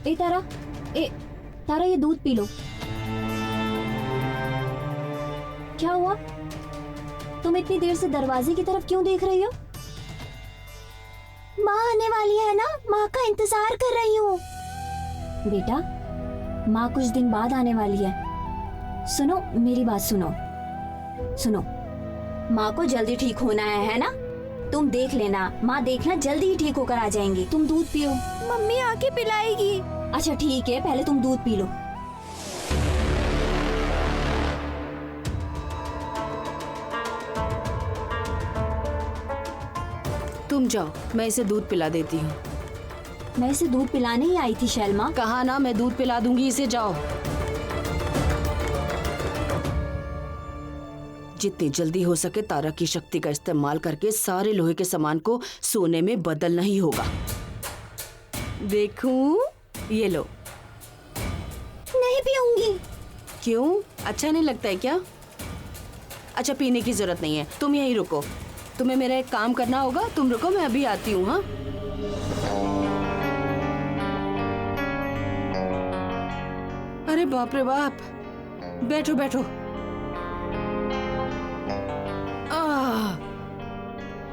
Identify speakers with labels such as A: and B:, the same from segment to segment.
A: ए तारा, तारा ये दूध P low. क्या हुआ? तुम इतनी देर से दरवाजे की तरफ क्यों देख रही हो? माँ आने वाली है ना, माँ का इंतजार कर रही हूँ। बेटा, माँ कुछ दिन बाद आने वाली है। सुनो मेरी बात सुनो। सुनो, माँ को जल्दी ठीक होना है ना? तुम देख लेना, माँ देखना जल्दी ही ठीक होकर आ जाएंगी। तुम दूध पियो।
B: मम्मी आके पिलाएगी।
A: अच्छा ठीक है, पहले तुम दूध पी लो।
C: तुम जाओ, मैं इसे दूध पिला देती हूँ।
A: मैं इसे दूध पिलाने ही आई थी शैलमा।
C: कहा ना मैं दूध पिला दूंगी, इसे जाओ। जितनी जल्दी हो सके तारा की शक्ति का इस्तेमाल करके सारे लोहे के सामान को सोने में बदलना ही होगा। देखूं, ये लो।
A: नहीं पीऊंगी।
C: क्यों, अच्छा नहीं लगता है क्या? अच्छा पीने की जरूरत नहीं है, तुम यहीं रुको। तुम्हें मेरा एक काम करना होगा, तुम रुको, मैं अभी आती हूँ। हाँ, अरे बाप रे बाप, बैठो बैठो।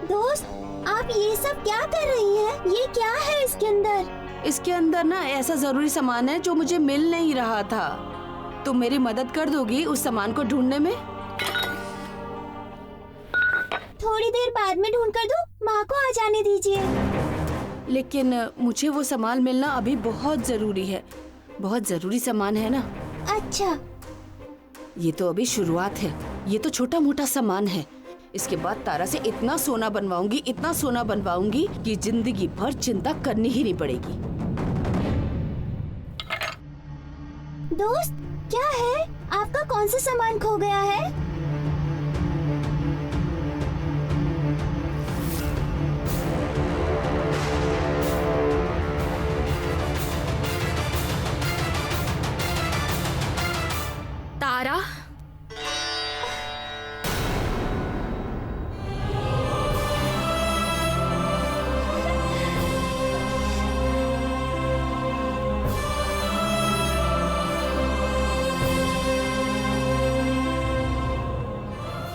A: दोस्त, आप ये सब क्या कर रही हैं? ये क्या है इसके अंदर?
C: इसके अंदर ना ऐसा जरूरी सामान है जो मुझे मिल नहीं रहा था। तुम मेरी मदद कर दोगी उस सामान को ढूंढने में?
A: थोड़ी देर बाद में ढूंढ कर दो, माँ को आ जाने दीजिए।
C: लेकिन मुझे वो सामान मिलना अभी बहुत जरूरी है। बहुत जरूरी सामान है ना।
A: अच्छा,
C: ये तो अभी शुरुआत है, ये तो छोटा मोटा सामान है। इसके बाद तारा से इतना सोना बनवाऊंगी, इतना सोना बनवाऊंगी कि जिंदगी भर चिंता करनी ही नहीं पड़ेगी।
A: दोस्त क्या है? आपका कौन सा सामान खो गया है?
B: तारा,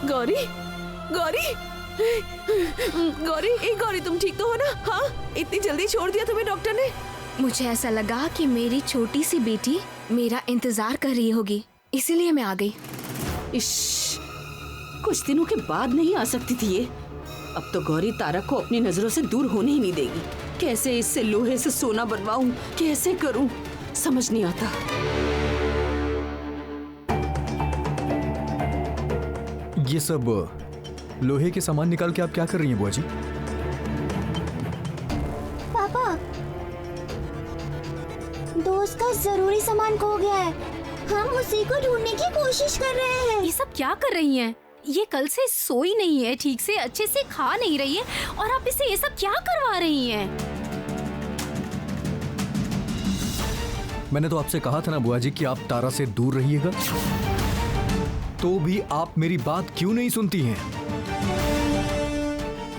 C: गौरी, गौरी, गौरी, गौरी तुम ठीक तो हो ना? हाँ, इतनी जल्दी छोड़ दिया तुम्हें डॉक्टर ने?
B: मुझे ऐसा लगा कि मेरी छोटी सी बेटी मेरा इंतजार कर रही होगी, इसीलिए मैं आ गई।
C: इश, कुछ दिनों के बाद नहीं आ सकती थी ये। अब तो गौरी तारा को अपनी नजरों से दूर होने ही नहीं देगी। कैसे इससे लोहे से सोना बनवाऊं, कैसे करूं, समझ नहीं आता।
D: ये सब लोहे के सामान निकाल के आप क्या कर रही हैं बुआ जी?
A: पापा, दोस्त का जरूरी सामान खो गया है, हम उसी को ढूंढने की कोशिश कर रहे हैं।
B: ये सब क्या कर रही हैं? ये कल से सोई नहीं है, ठीक से अच्छे से खा नहीं रही है, और आप इसे ये सब क्या करवा रही हैं?
D: मैंने तो आपसे कहा था ना बुआ जी कि आप तारा से दूर रहिएगा, तो भी आप मेरी बात क्यों नहीं सुनती हैं?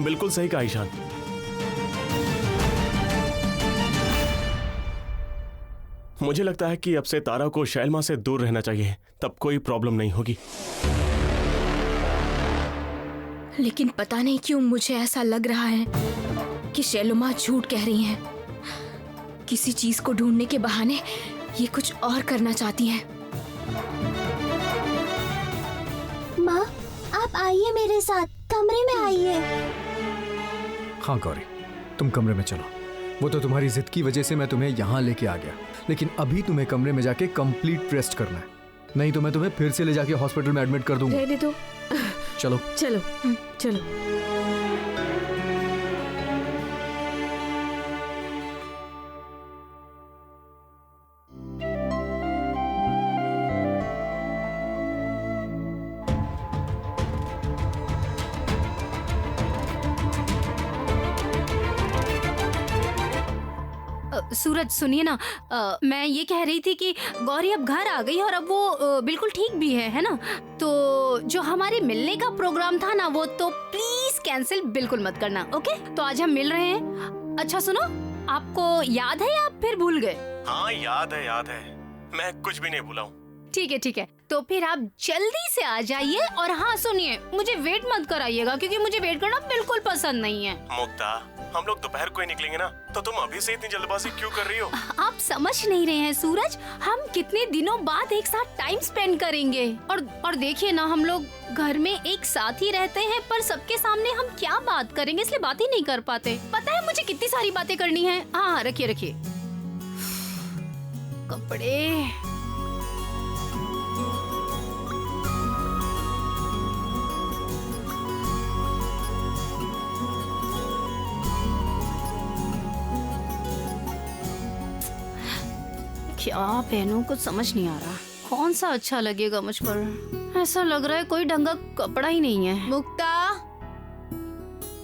E: बिल्कुल सही कहा ईशान। मुझे लगता है कि अब से तारा को शैलमा से दूर रहना चाहिए, तब कोई प्रॉब्लम नहीं होगी।
B: लेकिन पता नहीं क्यों मुझे ऐसा लग रहा है कि शैलमा झूठ कह रही हैं। किसी चीज को ढूंढने के बहाने ये कुछ और करना चाहती हैं।
A: माँ, आप आइए मेरे साथ, कमरे में आइए।
D: हाँ गौरी, तुम कमरे में चलो। वो तो तुम्हारी जिद की वजह से मैं तुम्हें यहाँ लेके आ गया, लेकिन अभी तुम्हें कमरे में जाके कंप्लीट रेस्ट करना है, नहीं तो मैं तुम्हें फिर से ले जाके हॉस्पिटल में एडमिट कर दूंगा।
B: रहने दो।
D: चलो
B: चलो चलो। सूरज सुनिए ना, मैं ये कह रही थी कि गौरी अब घर आ गई और अब वो बिल्कुल ठीक भी है ना? तो जो हमारे मिलने का प्रोग्राम था ना, वो तो प्लीज कैंसिल बिल्कुल मत करना, ओके? तो आज हम मिल रहे हैं। अच्छा सुनो, आपको याद है या आप फिर भूल गए?
E: हाँ याद है, मैं कुछ भी नहीं भूला हूँ।
B: ठीक है, तो फिर आप जल्दी से आ जाइए। और हाँ सुनिए, मुझे वेट मत कराइएगा क्योंकि मुझे वेट करना बिल्कुल पसंद नहीं है।
E: मुक्ता, हम लोग दोपहर को ही निकलेंगे ना, तो तुम अभी से इतनी जल्दबाजी क्यों कर रही हो?
B: आप समझ नहीं रहे हैं सूरज, हम कितने दिनों बाद एक साथ टाइम स्पेंड करेंगे। और देखिए ना, हम लोग घर में एक साथ ही रहते हैं पर सबके सामने हम क्या बात करेंगे, इसलिए बात ही नहीं कर पाते। पता है मुझे कितनी सारी बातें करनी है। हाँ रखिए कपड़े। क्या पहनूं, कुछ समझ नहीं आ रहा। कौन सा अच्छा लगेगा मुझ पर? ऐसा लग रहा है कोई ढंग का कपड़ा ही नहीं है। मुक्ता,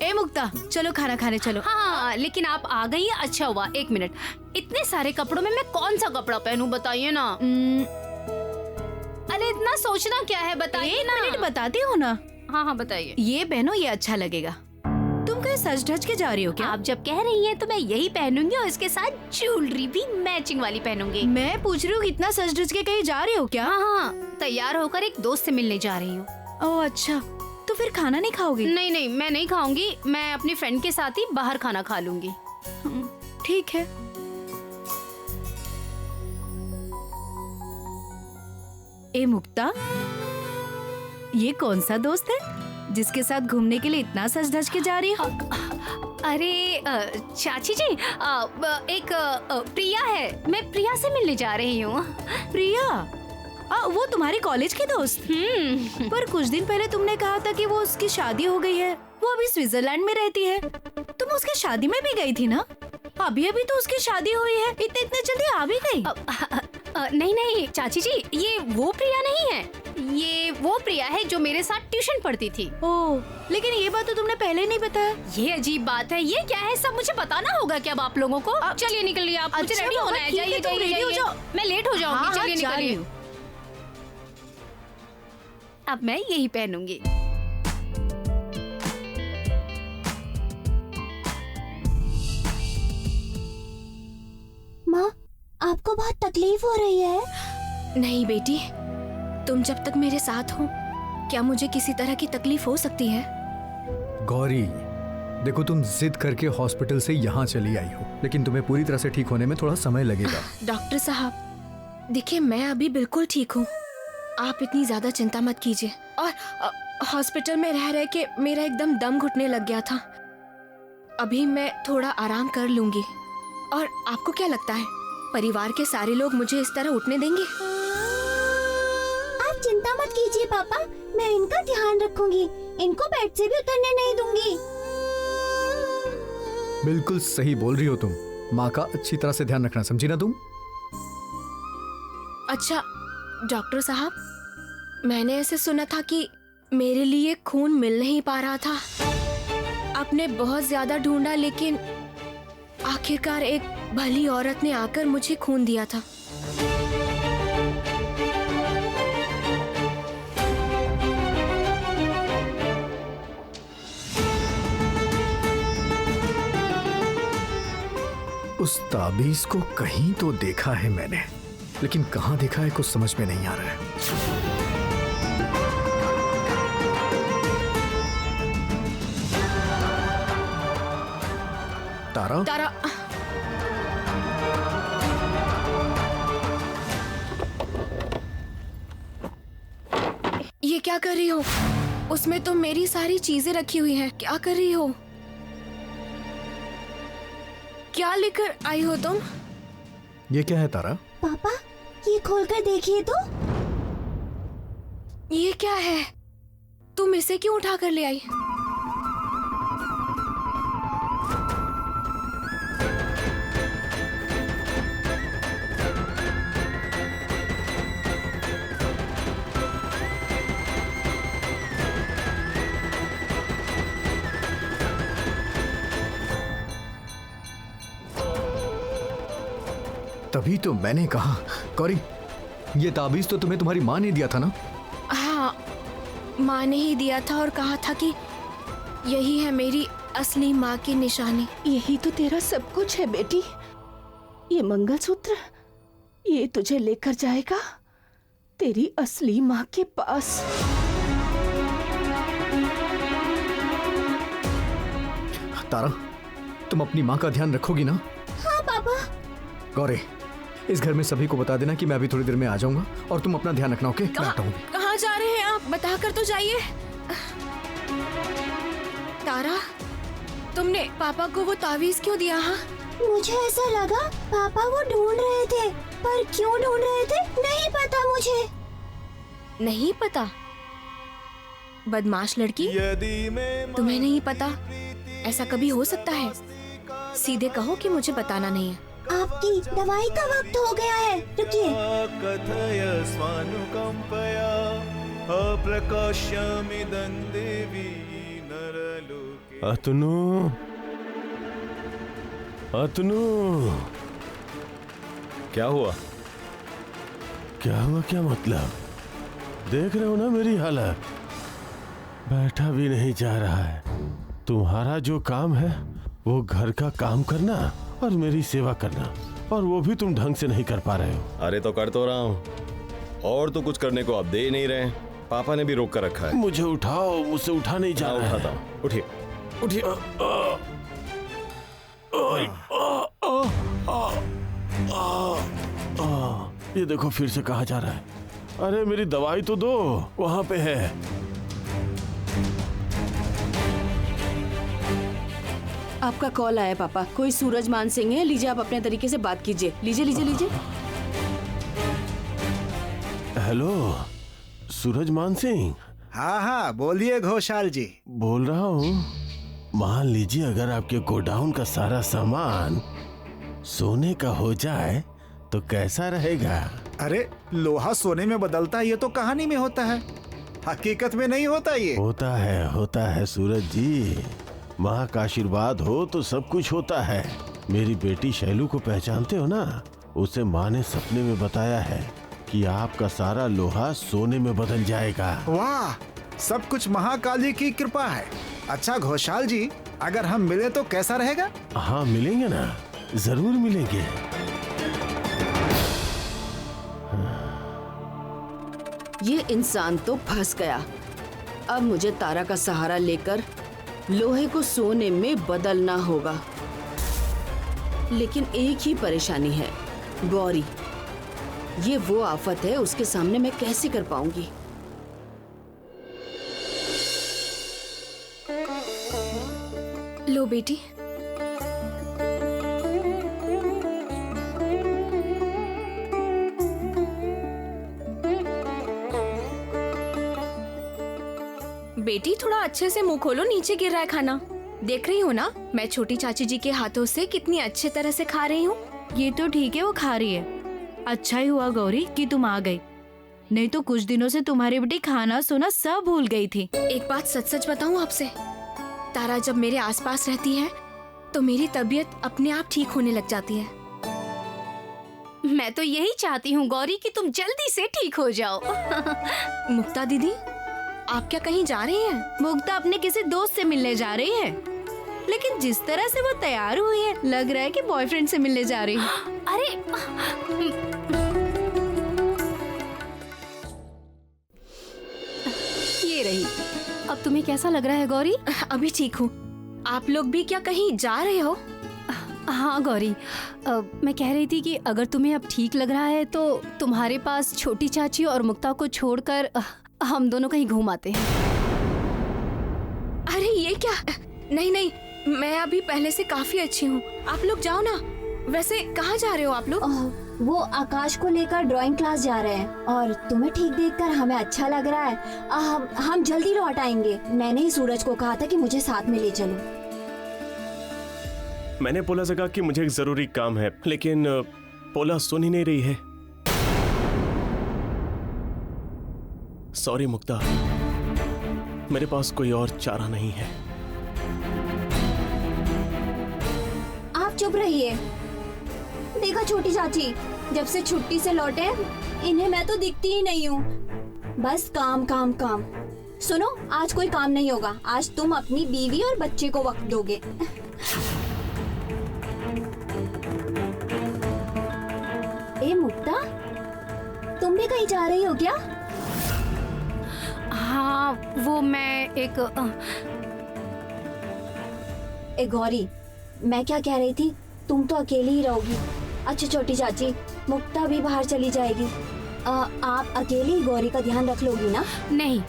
B: ए मुक्ता, चलो खाना खाने चलो। हाँ लेकिन आप आ गई है, अच्छा हुआ। 1 मिनट, इतने सारे कपड़ों में मैं कौन सा कपड़ा पहनूं बताइए ना। अरे इतना सोचना क्या है, बताइए ना।
F: 1 मिनट बताती हूँ ना।
B: हाँ बताइए।
F: ये पहनो, ये अच्छा लगेगा। तुम कहीं सज धज के जा रही हो क्या?
B: आप जब कह रही हैं तो मैं यही पहनूंगी और इसके साथ ज्वेलरी भी मैचिंग वाली पहनूंगी।
F: मैं पूछ रही हूँ इतना सज धज के कहीं जा रही हो क्या?
B: हाँ, तैयार होकर एक दोस्त से मिलने जा रही हूँ।
F: ओह अच्छा, तो फिर खाना नहीं खाओगी?
B: नहीं, मैं नहीं खाऊंगी। मैं अपनी फ्रेंड के साथ ही बाहर खाना खा लूंगी।
F: ठीक है। ए मुक्ता, ये कौन सा दोस्त है जिसके साथ घूमने के लिए इतना सज धज के जा रही हो?
B: अरे चाची जी, एक प्रिया है। मैं प्रिया से मिलने जा रही हूँ।
F: प्रिया? वो तुम्हारी कॉलेज की दोस्त? पर कुछ दिन पहले तुमने कहा था कि वो उसकी शादी हो गई है, वो अभी स्विट्जरलैंड में रहती है। तुम उसकी शादी में भी गई थी ना? अभी तो उसकी शादी हुई है, इतने जल्दी आ भी गई?
B: नहीं चाची जी, ये वो प्रिया नहीं है। ये वो प्रिया है जो मेरे साथ ट्यूशन पढ़ती थी।
F: ओह, लेकिन ये बात तो तुमने पहले नहीं बताया।
B: ये अजीब बात है। ये क्या है, सब मुझे बताना होगा क्या अब आप लोगों को? चलिए निकलिए आप। मुझे
F: अच्छा,
B: रेडी होना है।
F: ठीक है,
B: जाइए
F: तुम
B: जाइए
F: रेडी हो
B: जाइए।
F: जाओ।
B: मैं लेट हो जाऊंगी।
F: हाँ,
B: चलिए
F: जा रही
B: निकलिए।
F: हूँ।
B: अब मैं यही पहनूंगी।
A: माँ, आपको बहुत तकलीफ हो रही है?
B: नहीं बेटी, तुम जब तक मेरे साथ हो, क्या मुझे किसी तरह की तकलीफ हो सकती है?
D: गौरी, देखो तुम जिद करके हॉस्पिटल से यहाँ चली आई हो, लेकिन तुम्हें पूरी तरह से ठीक होने में थोड़ा समय लगेगा।
B: डॉक्टर साहब, देखिए मैं अभी बिल्कुल ठीक हूँ। आप इतनी ज्यादा चिंता मत कीजिए। और हॉस्पिटल में रह के मेरा एकदम दम घुटने लग गया था। अभी मैं थोड़ा आराम कर लूंगी। और आपको क्या लगता है, परिवार के सारे लोग मुझे इस तरह उठने देंगे?
A: आप चिंता मत कीजिए पापा, मैं इनका ध्यान रखूंगी। इनको बेड से भी उतरने नहीं दूंगी।
D: बिल्कुल सही बोल रही हो तुम। माँ का अच्छी तरह से ध्यान रखना, समझी ना तुम?
B: अच्छा डॉक्टर साहब, मैंने ऐसे सुना था कि मेरे लिए खून मिल नहीं पा रहा था। आपने बहुत ज्यादा ढूंढा, लेकिन आखिरकार एक भली औरत ने आकर मुझे खून दिया था।
D: उस ताबीज को कहीं तो देखा है मैंने, लेकिन कहाँ देखा है कुछ समझ में नहीं आ रहा है। तारा,
B: तारा, ये क्या कर रही हो? उसमें तो मेरी सारी चीजें रखी हुई हैं। क्या कर रही हो? क्या लेकर आई हो तुम?
D: ये क्या है तारा?
A: पापा, ये खोलकर देखिए तो।
B: ये क्या है? तुम इसे क्यों उठा कर ले आई?
D: तभी तो मैंने कहा, गौरी, ये ताबीज तो तुम्हें तुम्हारी माँ ने दिया था ना?
B: हाँ, माँ ने ही दिया था और कहा था कि यही है मेरी असली माँ की निशानी।
C: यही तो तेरा सब कुछ है बेटी। ये मंगलसूत्र, ये तुझे लेकर जाएगा तेरी असली माँ के पास।
D: तारा, तुम अपनी माँ का ध्यान रखोगी ना?
A: हाँ पापा।
D: गौरी, इस घर में सभी को बता देना कि मैं अभी थोड़ी देर में आ जाऊंगा और तुम अपना ध्यान रखना, ओके? मैं आता हूँ।
B: कहाँ जा रहे हैं आप? बता कर तो जाइए। तारा, तुमने पापा को वो तावीज क्यों दिया? हाँ,
A: मुझे ऐसा लगा पापा वो ढूंढ रहे थे, पर क्यों ढूंढ रहे थे नहीं पता मुझे।
B: नहीं पता? बदमाश लड़की, तुम्हें नहीं पता? ऐसा कभी हो सकता है? सीधे कहो कि मुझे बताना नहीं है।
A: आपकी दवाई का वक्त हो गया है, रुकिए।
G: कथय स्वानुकंपया अप्रकाश्यमिदं देवी नरलोके।
E: अतनु, अतनु,
H: क्या हुआ?
E: क्या हुआ? क्या मतलब? देख रहे हो ना मेरी हालत, बैठा भी नहीं जा रहा है। तुम्हारा जो काम है वो घर का काम करना और मेरी सेवा करना, और वो भी तुम ढंग से नहीं कर पा रहे हो।
H: अरे तो कर तो रहा हूँ, और तो कुछ करने को आप दे ही नहीं रहे। पापा ने भी रोक कर रखा है।
E: मुझे उठाओ, मुझसे उठा नहीं जा रहा है।
H: उठाता हूँ, उठिए उठिए।
E: ये देखो फिर से कहाँ जा रहा है। अरे मेरी दवाई तो दो, वहाँ पे है।
C: आपका कॉल आया पापा, कोई सूरज मान सिंह है। लीजिए, आप अपने तरीके से बात कीजिए। लीजिए लीजिए लीजिए।
E: हेलो, सूरज मान सिंह।
G: हाँ हाँ बोलिए घोषाल जी।
E: बोल रहा हूँ, मान लीजिए अगर आपके गोडाउन का सारा सामान सोने का हो जाए तो कैसा रहेगा?
G: अरे लोहा सोने में बदलता है ये तो कहानी में होता है, हकीकत में नहीं होता ये।
E: होता है सूरज जी। माँ का आशीर्वाद हो तो सब कुछ होता है। मेरी बेटी शैलू को पहचानते हो ना? उसे माँ ने सपने में बताया है कि आपका सारा लोहा सोने में बदल जाएगा।
G: वाह, सब कुछ महाकाली की कृपा है। अच्छा घोषाल जी, अगर हम मिले तो कैसा रहेगा?
E: हाँ मिलेंगे ना, जरूर मिलेंगे।
C: ये इंसान तो फंस गया। अब मुझे तारा का सहारा लेकर लोहे को सोने में बदलना होगा। लेकिन एक ही परेशानी है, गौरी। ये वो आफत है, उसके सामने मैं कैसे कर पाऊंगी?
B: लो बेटी। बेटी थोड़ा अच्छे से मुंह खोलो, नीचे गिर रहा है खाना। देख रही हो ना मैं छोटी चाची जी के हाथों से कितनी अच्छे तरह से खा रही हूँ।
F: ये तो ठीक है, वो खा रही है। अच्छा ही हुआ गौरी कि तुम आ गई, नहीं तो कुछ दिनों से तुम्हारी बेटी खाना सोना सब भूल गई थी।
B: एक बात सच सच बताऊँ आपसे, तारा जब मेरे आसपास रहती है तो मेरी तबीयत अपने आप ठीक होने लग जाती है।
F: मैं तो यही चाहती हूँ गौरी कि तुम जल्दी से ठीक हो जाओ।
B: मुक्ता दीदी, आप क्या कहीं जा रही हैं?
F: मुक्ता अपने किसी दोस्त से मिलने जा रही है, लेकिन जिस तरह से वो तैयार हुई है लग रहा है कि बॉयफ्रेंड से मिलने जा रही है।
B: अरे
F: ये रही। अब तुम्हें कैसा लग रहा है गौरी?
B: अभी ठीक हूँ। आप लोग भी क्या कहीं जा रहे हो?
F: हाँ गौरी, मैं कह रही थी कि अगर तुम्हें अब ठीक लग रहा है तो तुम्हारे पास छोटी चाची और मुक्ता को छोड़कर हम दोनों कहीं घूम आते हैं।
B: अरे ये क्या? नहीं नहीं, मैं अभी पहले से काफी अच्छी हूँ, आप लोग जाओ ना। वैसे कहाँ जा रहे हो आप लोग?
A: वो आकाश को लेकर ड्राइंग क्लास जा रहे हैं और तुम्हें ठीक देखकर हमें अच्छा लग रहा है। हम जल्दी लौट आएंगे। मैंने ही सूरज को कहा था कि मुझे साथ में ले चलो।
E: मैंने पोला से कहा कि मुझे एक जरूरी काम है, लेकिन पोला सुन ही नहीं रही है। सॉरी मुक्ता, मेरे पास कोई और चारा नहीं है।
A: आप चुप रहिए। देखा छोटी चाची, जब से छुट्टी से लौटे इन्हें मैं तो दिखती ही नहीं हूँ। बस काम काम काम। सुनो, आज कोई काम नहीं होगा। आज तुम अपनी बीवी और बच्चे को वक्त दोगे। ए मुक्ता, तुम भी कहीं जा रही हो क्या?
F: हाँ, वो मैं एक
A: ए गौरी, मैं क्या कह रही थी, तुम तो अकेली ही रहोगी। अच्छा छोटी चाची, मुक्ता भी बाहर चली जाएगी। आप अकेली ही गौरी का ध्यान रख लोगी ना?
F: नहीं,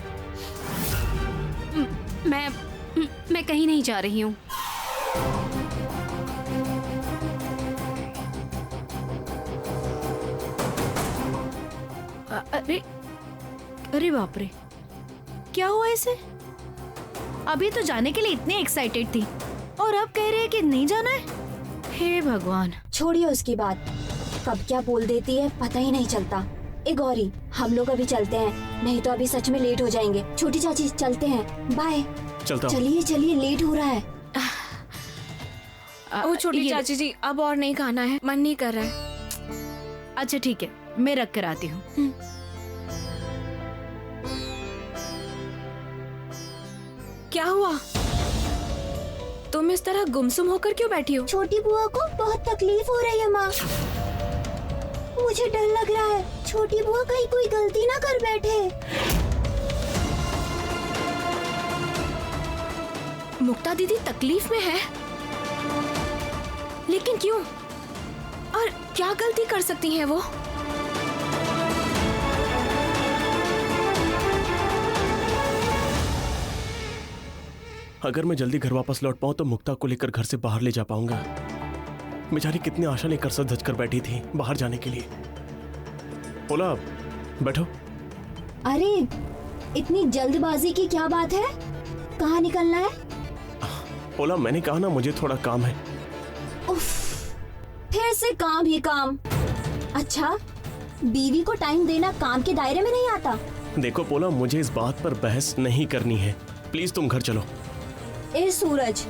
F: मैं कहीं नहीं जा रही हूँ। अरे अरे बाप रे, क्या हुआ इसे? अभी तो जाने के लिए इतनी एक्साइटेड थी और अब कह रही है कि नहीं जाना है। हे भगवान।
A: छोड़िए उसकी बात, कब क्या बोल देती है पता ही नहीं चलता। ए गौरी, हम लोग अभी चलते हैं, नहीं तो अभी सच में लेट हो जाएंगे। छोटी चाची चलते हैं, बाय।
H: चलता हूँ।
A: चलिए चलिए, लेट हो रहा है।
B: ओ छोटी
F: ये-
B: चाची जी, अब और नहीं खाना है, मन नहीं कर रहा है।
F: अच्छा ठीक है, मैं रख कर आती हूँ।
B: क्या हुआ? तुम इस तरह गुमसुम होकर क्यों बैठी हो?
A: छोटी बुआ को बहुत तकलीफ हो रही है माँ, मुझे डर लग रहा है। छोटी बुआ कहीं कोई गलती ना कर बैठे।
B: मुक्ता दीदी तकलीफ में है, लेकिन क्यों और क्या गलती कर सकती हैं वो?
H: अगर मैं जल्दी घर वापस लौट पाऊं तो मुक्ता को लेकर घर से बाहर ले जा पाऊंगा। बेचारी कितनी आशा लेकर सज धज कर बैठी थी बाहर जाने के लिए। बोला, बैठो।
A: अरे इतनी जल्दबाजी की क्या बात है? कहाँ निकलना है?
H: बोला, मैंने कहा ना मुझे थोड़ा काम है।
A: उफ, फिर से काम ही काम। अच्छा, बीवी को टाइम देना काम के दायरे में नहीं आता?
H: देखो पोला, मुझे इस बात पर बहस नहीं करनी है, प्लीज तुम घर चलो।
A: ए सूरज,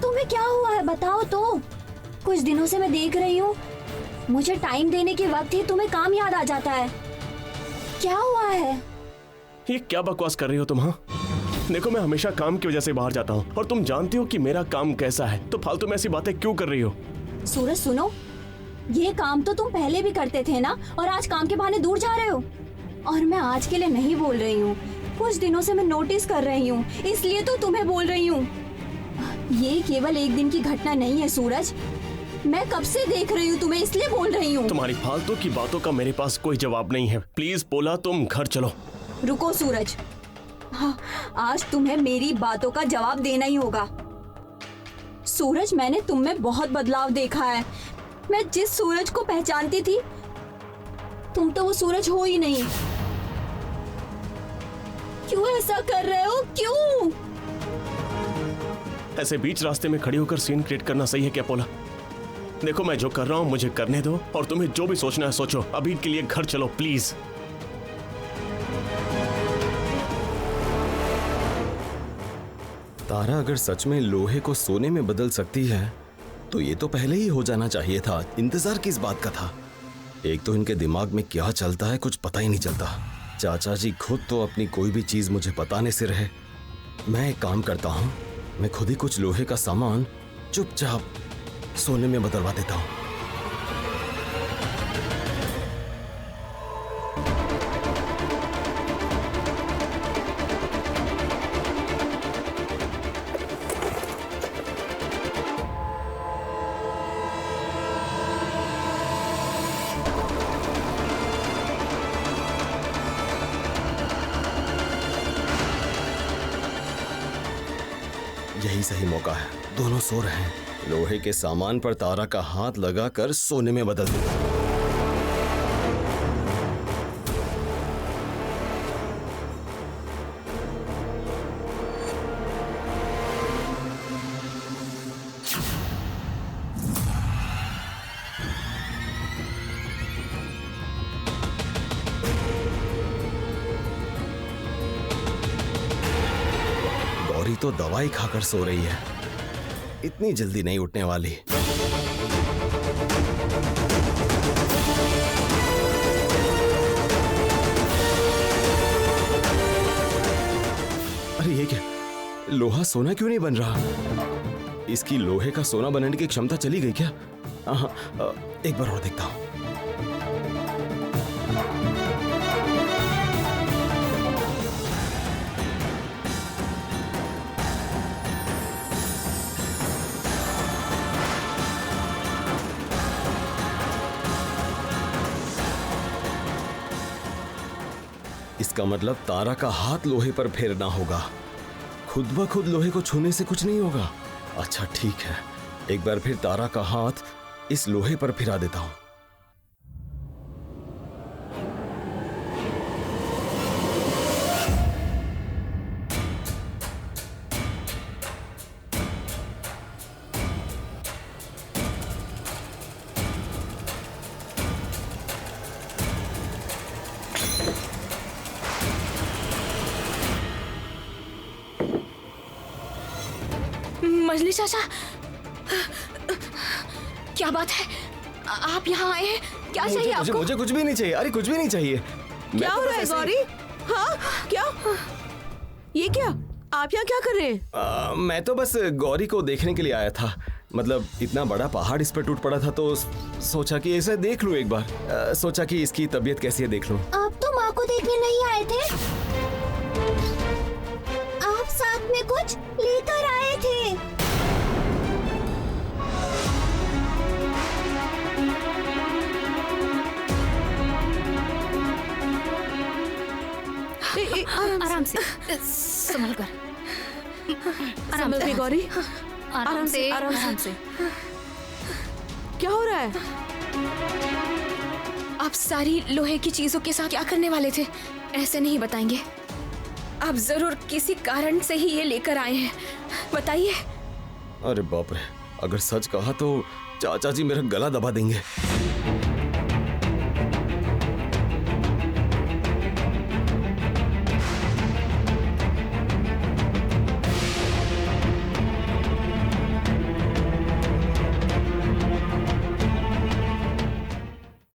A: तुम्हें क्या हुआ है बताओ तो। कुछ दिनों से मैं देख रही हूँ, मुझे टाइम देने के वक्त ही तुम्हें काम याद आ जाता है। क्या हुआ है?
H: ये क्या बकवास कर रही हो तुम? हाँ, देखो मैं हमेशा काम की वजह से बाहर जाता हूँ और तुम जानती हो कि मेरा काम कैसा है, तो फालतू में ऐसी बातें क्यों कर रही हो?
A: सूरज सुनो, ये काम तो तुम पहले भी करते थे ना, और आज काम के बहाने दूर जा रहे हो। और मैं आज के लिए नहीं बोल रही हूँ, कुछ दिनों से मैं नोटिस कर रही हूँ, इसलिए तो तुम्हें बोल रही हूँ। ये केवल एक दिन की घटना नहीं है सूरज, मैं कब से देख रही हूँ तुम्हें, इसलिए बोल रही हूँ।
H: तुम्हारी फालतू की बातों का मेरे पास कोई जवाब नहीं है, प्लीज पोला तुम घर चलो।
A: रुको सूरज, हाँ, आज तुम्हें मेरी बातों का जवाब देना ही होगा। सूरज, मैंने तुम में बहुत बदलाव देखा है। मैं जिस सूरज को पहचानती थी, तुम तो वो सूरज हो ही नहीं। क्यों ऐसा कर रहे हो, क्यों?
H: ऐसे बीच रास्ते में खड़ी होकर सीन क्रिएट करना सही है क्या पोला? देखो मैं जो कर रहा हूँ मुझे करने दो, और तुम्हें जो भी सोचना है सोचो, अभी के लिए घर चलो प्लीज। तारा अगर सच में लोहे को सोने में बदल सकती है तो ये तो पहले ही हो जाना चाहिए था, इंतजार किस बात का था? एक तो इनके दिमाग में क्या चलता है कुछ पता ही नहीं चलता। चाचा जी खुद तो अपनी कोई भी चीज मुझे बताने से रहे। मैं एक काम करता हूँ, मैं खुद ही कुछ लोहे का सामान चुपचाप सोने में बदलवा देता हूँ। यही सही मौका है, दोनों सो रहे हैं, लोहे के सामान पर तारा का हाथ लगाकर सोने में बदल दूंगा। गौरी तो दवाई खाकर सो रही है, इतनी जल्दी नहीं उठने वाली। अरे ये क्या, लोहा सोना क्यों नहीं बन रहा? इसकी लोहे का सोना बनने की क्षमता चली गई क्या? एक बार और देखता हूं। इसका मतलब तारा का हाथ लोहे पर फेरना होगा। खुद ब खुद लोहे को छूने से कुछ नहीं होगा। अच्छा ठीक है, एक बार फिर तारा का हाथ इस लोहे पर फिरा देता हूं।
B: मजली चाचा, क्या बात है? आप यहाँ आए हैं? क्या चाहिए आपको?
H: मुझे कुछ भी नहीं चाहिए। अरे कुछ भी नहीं चाहिए।
I: क्या हो रहा है गौरी? हाँ क्या? ये क्या? आप यहाँ क्या कर रहे हैं?
H: मैं तो बस गौरी को देखने के लिए आया था। मतलब इतना बड़ा पहाड़ इस पर टूट पड़ा था तो सोचा कि ऐसे देख लूं एक बार। सोचा कि इसकी तबीयत कैसी है देख लूं।
A: आप तो माँ को देखने नहीं आए थे, आप साथ में कुछ लेकर आए थे।
F: आराम से, संभल कर। आराम
I: संभल के गौरी,
F: आराम से,
I: आराम से। क्या हो रहा है?
B: आप सारी लोहे की चीजों के साथ क्या करने वाले थे? ऐसे नहीं बताएंगे। आप जरूर किसी कारण से ही ये लेकर आए हैं, बताइए।
H: अरे बाप रे, अगर सच कहा तो चाचा जी मेरा गला दबा देंगे।